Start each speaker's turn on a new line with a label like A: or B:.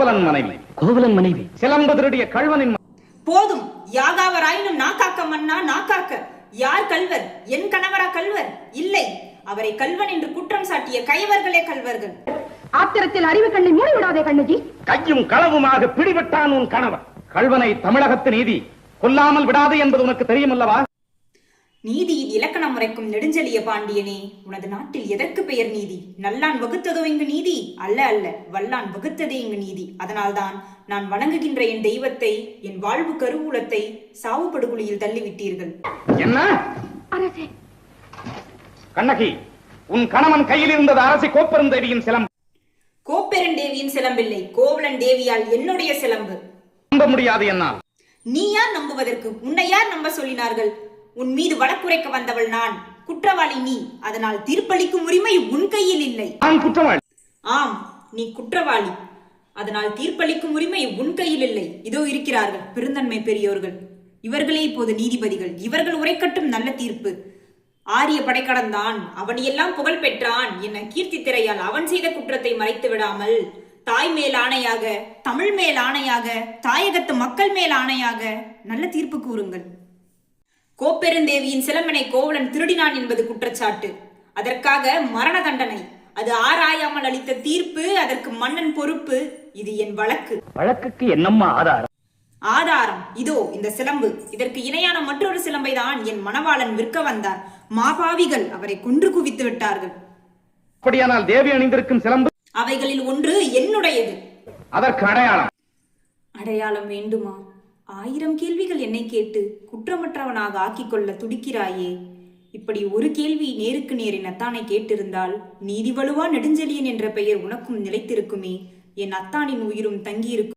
A: கோவலன் மனைவி.
B: கோவலன் மனைவி
A: சிலம்பு திருடிய கள்வனின்.
C: போதும், யாகாவராயினும் நாக்காக்க மன்னா நாக்காக்க. யார் கள்வர்? என் கணவரா கள்வர்? இல்லை, அவரை கள்வன் என்று குற்றம் சாட்டிய கைவர்களே கள்வர்கள்.
D: ஆத்திரத்தில் அறிவு கண்ணை மூடிவிடாதே கண்ணகி.
A: கையும் களவுமாக பிடிபட்டான் உன் கணவர். கள்வனை தமிழகத்து நீதி கொல்லாமல் விடாது என்பது உனக்கு தெரியுமல்லவா?
C: நீதியில் இலக்கணம் உரைக்கும் நெடுஞ்செழிய பாண்டியனே, உனது நாட்டில் எதற்கு பெயர் நீதி? நல்லான் வகுத்ததோ இங்கு நீதி? அல்ல அல்ல, வல்லான் வகுத்ததே இங்கு நீதி. அதனால்தான் நான் வணங்குகின்ற என் தெய்வத்தை, என் வாழ்வு கருவூலத்தை சாவு படுகொலியில் தள்ளிவிட்டீர்கள்.
A: என்ன
D: அரசே?
A: கண்ணகி, உன் கணவன் கையில் இருந்தது அரசி கோப்பெருந்தேவியின் சிலம்பு.
C: கோப்பெருந்தேவியின் சிலம்பில்லை, கோவலன் தேவியால் என்னுடைய சிலம்பு.
A: நம்ப முடியாது என்னால்.
C: நீ யார் நம்புவதற்கு? உன்னை யார் நம்ப சொல்லினார்கள்? உன் மீது வழக்குரைக்க வந்தவள் நான், குற்றவாளி நீ. அதனால் தீர்ப்பளிக்கும் உரிமை உன் கையில் இல்லை.
A: நான் குற்றவாளி.
C: ஆம், நீ குற்றவாளி. அதனால் தீர்ப்பளிக்கும் உரிமை உன் கையில் இல்லை. இதோ இருக்கிறார்கள் பெருந்தன்மை பெரியோர்கள். இவர்களே இப்போது நீதிபதிகள். இவர்கள் உரைக்கட்டும் நல்ல தீர்ப்பு. ஆரிய படை கடந்தான், அவனையெல்லாம் புகழ் பெற்றான் என கீர்த்தி திரையால் அவன் செய்த குற்றத்தை மறைத்து விடாமல், தாய் மேல் ஆணையாக, தமிழ் மேல் ஆணையாக, தாயகத்து மக்கள் மேல் ஆணையாக நல்ல தீர்ப்பு கூறுங்கள். கோப்பெருந்தேவியின் சிலம்பினை கோவலன் திருடினான் என்பது குற்றச்சாட்டு. அதற்காக மரண தண்டனை. அது ஆராயாமல் அளித்த தீர்ப்பு. அதற்கு மன்னன் பொறுப்பு. இது என் வழக்கு.
B: வழக்குக்கு என்னம்மா ஆதாரம்?
C: ஆதாரம் இதோ இந்த சிலம்பு. இதற்கு இணையான மற்றொரு சிலம்பை தான் என் மணவாளன் விற்க வந்தார். மாபாவிகள் அவரை கொன்று குவித்து விட்டார்கள்.
A: அப்படியானால் தேவி அணிந்திருக்கும் சிலம்பு?
C: அவைகளில் ஒன்று என்னுடையது.
A: அதற்கு அடையாளம்?
C: அடையாளம் வேண்டுமா? 1000 கேள்விகள் என்னை கேட்டு குற்றமற்றவனாக ஆக்கிக்கொள்ள துடிக்கிறாயே. இப்படி ஒரு கேள்வி நேருக்கு நேர் என் அத்தானை கேட்டிருந்தால், நீதி வலுவா நெடுஞ்செழியன் என்ற பெயர் உனக்கும் நிலைத்திருக்குமே. என் அத்தானின் உயிரும் தங்கியிருக்கும்.